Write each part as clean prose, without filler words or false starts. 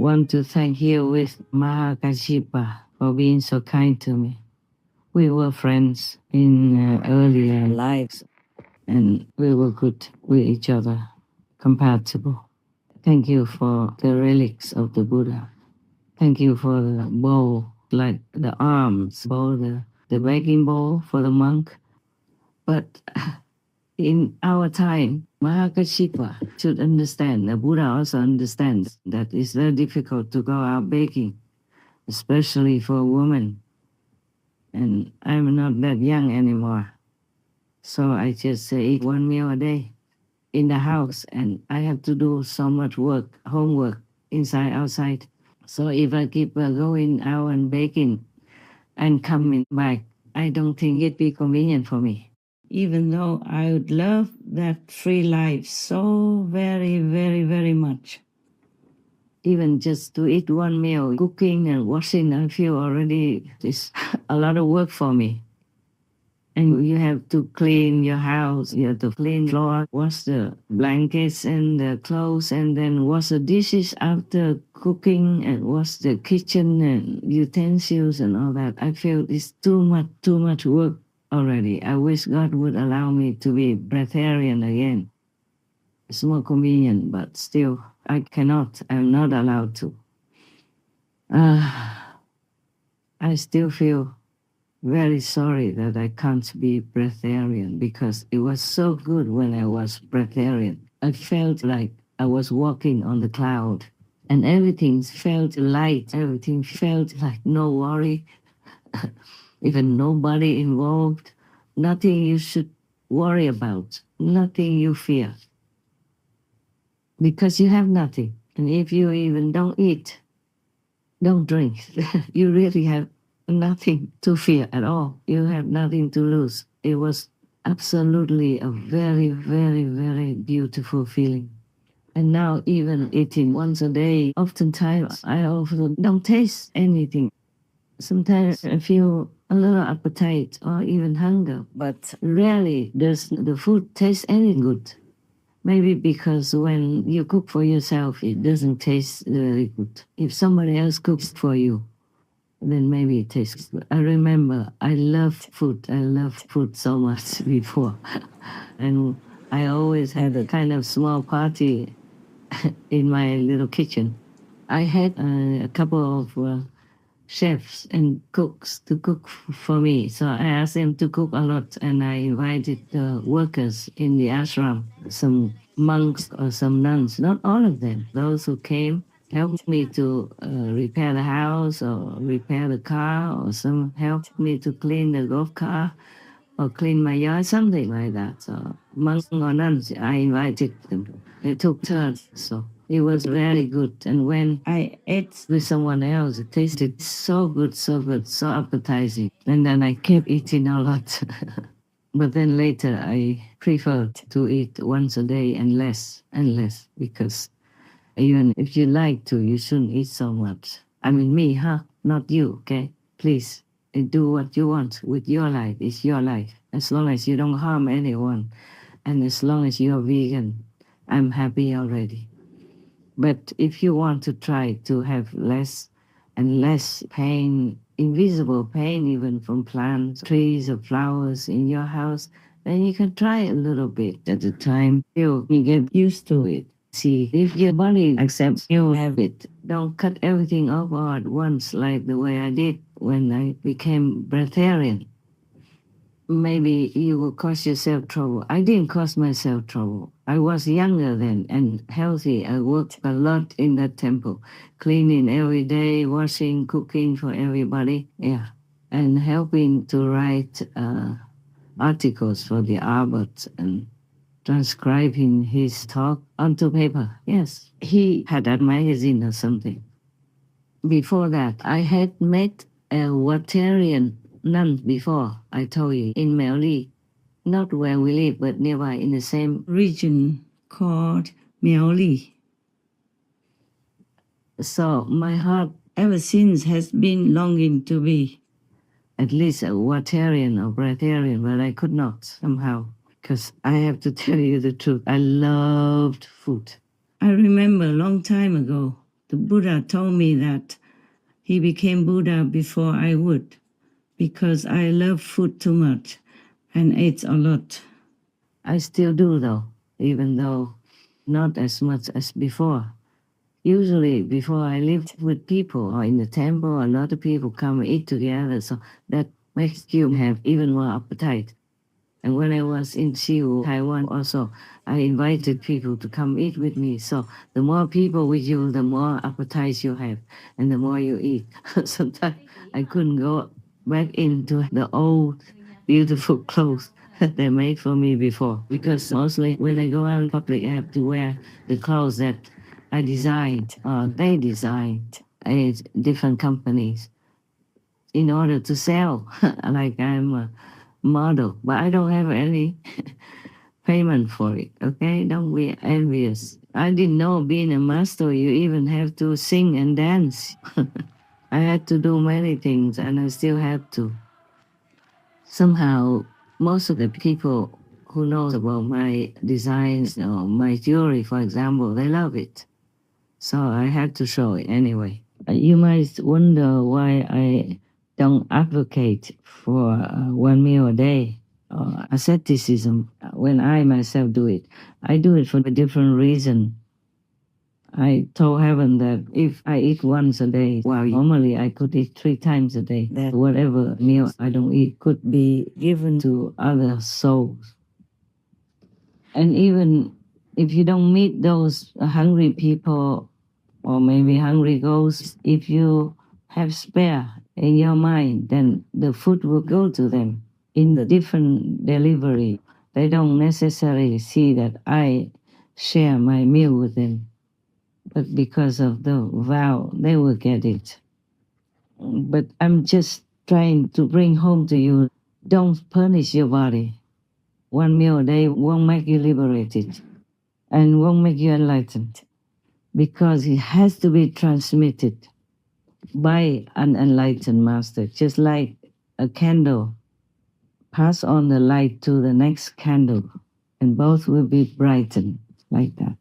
want to thank you with Mahākāśyapa for being so kind to me. We were friends in earlier lives, and we were good with each other, compatible. Thank you for the relics of the Buddha. Thank you for the bowl, like the arms bowl, the begging bowl for the monk. But in our time, Mahākāśyapa should understand, the Buddha also understands that it's very difficult to go out begging, especially for a woman. And I'm not that young anymore. So I just eat one meal a day in the house, and I have to do so much work, homework, inside, outside. So if I keep going out and baking and coming back, I don't think it'd be convenient for me. Even though I would love that free life so very, very, very much. Even just to eat one meal, cooking and washing, I feel already it's a lot of work for me. And you have to clean your house, you have to clean floor, wash the blankets and the clothes, and then wash the dishes after cooking, and wash the kitchen and utensils and all that. I feel it's too much work already. I wish God would allow me to be breatharian again. It's more convenient, but still, I cannot. I'm not allowed to. I still feel very sorry that I can't be breatharian, because it was so good when I was breatharian. I felt like I was walking on the cloud, and everything felt light. Everything felt like no worry, even nobody involved, nothing you should worry about, nothing you fear. Because you have nothing. And if you even don't eat, don't drink, you really have nothing to fear at all. You have nothing to lose. It was absolutely a very, very, very beautiful feeling. And now even eating once a day, oftentimes I also don't taste anything. Sometimes I feel a little appetite or even hunger, but rarely does the food taste any good. Maybe because when you cook for yourself, it doesn't taste very good. If somebody else cooks for you, then maybe it tastes good. I remember I loved food. I loved food so much before. And I always had a kind of small party in my little kitchen. I had a couple of chefs and cooks to cook for me. So I asked them to cook a lot, and I invited workers in the ashram, some monks or some nuns, not all of them. Those who came helped me to repair the house or repair the car, or some helped me to clean the golf car or clean my yard, something like that. So monks or nuns, I invited them. They took turns, so it was very good. And when I ate with someone else, it tasted so good, so good, so appetizing. And then I kept eating a lot. But then later I preferred to eat once a day and less, because even if you like to, you shouldn't eat so much. I mean me, not you, okay? Please, do what you want with your life. It's your life. As long as you don't harm anyone, and as long as you're vegan, I'm happy already. But if you want to try to have less and less pain, invisible pain even from plants, trees or flowers in your house, then you can try a little bit at a time till you get used to it. See, if your body accepts you have it, don't cut everything off all at once like the way I did when I became breatharian. Maybe you will cause yourself trouble. I didn't cause myself trouble. I was younger then and healthy. I worked a lot in that temple, cleaning every day, washing, cooking for everybody. Yeah, and helping to write articles for the abbot and transcribing his talk onto paper. Yes, he had a magazine or something. Before that, I had met a Watarian nun before, I told you, in Miaoli. Not where we live, but nearby in the same region called Miaoli. So my heart ever since has been longing to be at least a Watarian or breatharian, but I could not somehow, because I have to tell you the truth. I loved food. I remember a long time ago, The Buddha told me that he became Buddha before I would, because I love food too much and ate a lot. I still do though, even though not as much as before. Usually before I lived with people or in the temple, a lot of people come and eat together, so that makes you have even more appetite. And when I was in Seoul, Taiwan also, I invited people to come eat with me. So the more people with you, the more appetite you have and the more you eat. Sometimes I couldn't go back into the old beautiful clothes that they made for me before, because mostly when I go out in public, I have to wear the clothes that I designed or they designed at different companies in order to sell. Like I'm a model, but I don't have any payment for it, okay? Don't be envious. I didn't know being a master, you even have to sing and dance. I had to do many things and I still have to. Somehow, most of the people who knows about my designs or my jewelry, for example, they love it. So I had to show it anyway. You might wonder why I don't advocate for 1 meal a day or asceticism when I myself do it. I do it for a different reason. I told heaven that if I eat once a day, while normally I could eat 3 times a day, that whatever meal I don't eat could be given to other souls. And even if you don't meet those hungry people or maybe hungry ghosts, if you have spare in your mind, then the food will go to them in the different delivery. They don't necessarily see that I share my meal with them, but because of the vow, they will get it. But I'm just trying to bring home to you, don't punish your body. 1 meal a day won't make you liberated and won't make you enlightened, because it has to be transmitted by an enlightened master, just like a candle. Pass on the light to the next candle, and both will be brightened like that.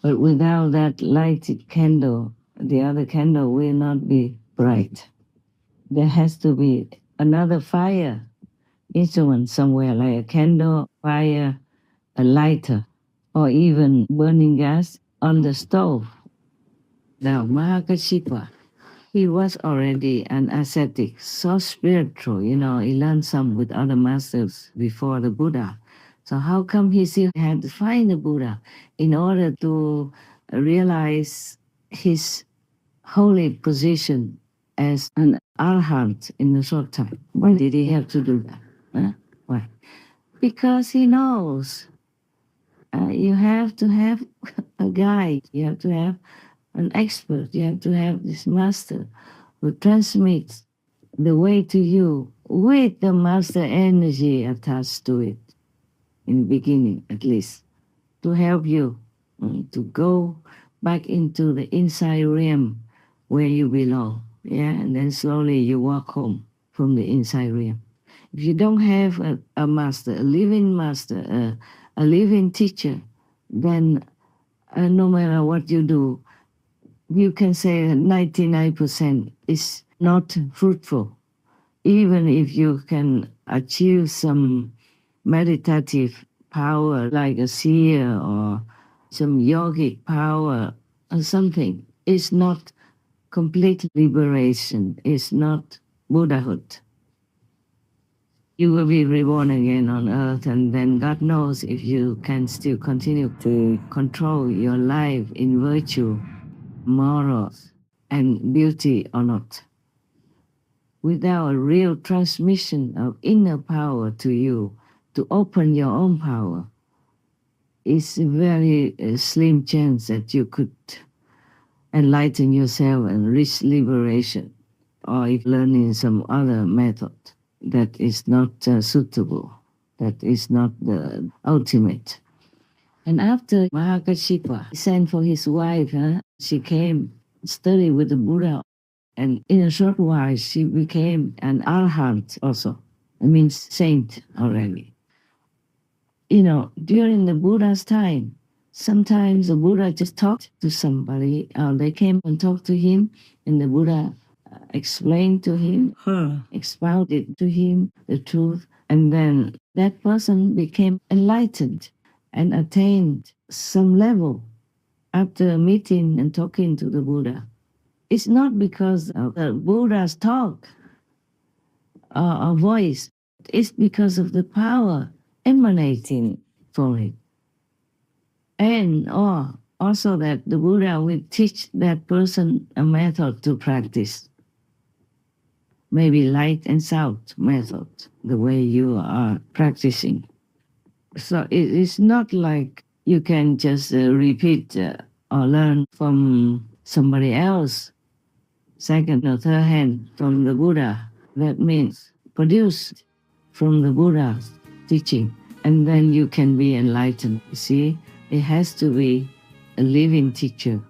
But without that lighted candle, the other candle will not be bright. There has to be another fire instrument somewhere, like a candle, fire, a lighter, or even burning gas on the stove. Now, Mahākāśyapa, he was already an ascetic, so spiritual, he learned some with other masters before the Buddha. So how come he still had to find the Buddha in order to realize his holy position as an arhat in a short time? Why did he have to do that? Huh? Why? Because he knows you have to have a guide, you have to have an expert, you have to have this master who transmits the way to you with the master energy attached to it, in the beginning at least, to help you to go back into the inside realm where you belong. Yeah, and then slowly you walk home from the inside realm. If you don't have a master, a living master, a living teacher, then no matter what you do, you can say 99% is not fruitful. Even if you can achieve some meditative power like a seer or some yogic power or something, it's not complete liberation, it's not Buddhahood. You will be reborn again on earth, and then God knows if you can still continue to control your life in virtue, morals, and beauty or not. Without a real transmission of inner power to you, to open your own power, it's a very slim chance that you could enlighten yourself and reach liberation, or if learning some other method that is not suitable, that is not the ultimate. And after Mahākāśyapa sent for his wife, she came study with the Buddha, and in a short while she became an arhat also. I mean saint already. During the Buddha's time, Sometimes the Buddha just talked to somebody, or they came and talked to him, and the Buddha explained to him, expounded to him the truth, and then that person became enlightened and attained some level after meeting and talking to the Buddha. It's not because of the Buddha's talk or voice, it's because of the power emanating from it. And also that the Buddha will teach that person a method to practice. Maybe light and sound method, the way you are practicing. So it is not like you can just repeat or learn from somebody else, second or third hand from the Buddha. That means produced from the Buddha's teaching, and then you can be enlightened. You see, it has to be a living teacher.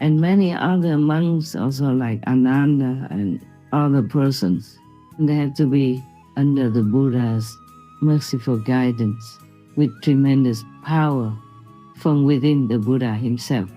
And many other monks also, like Ananda and other persons, they have to be under the Buddha's merciful guidance with tremendous power from within the Buddha himself.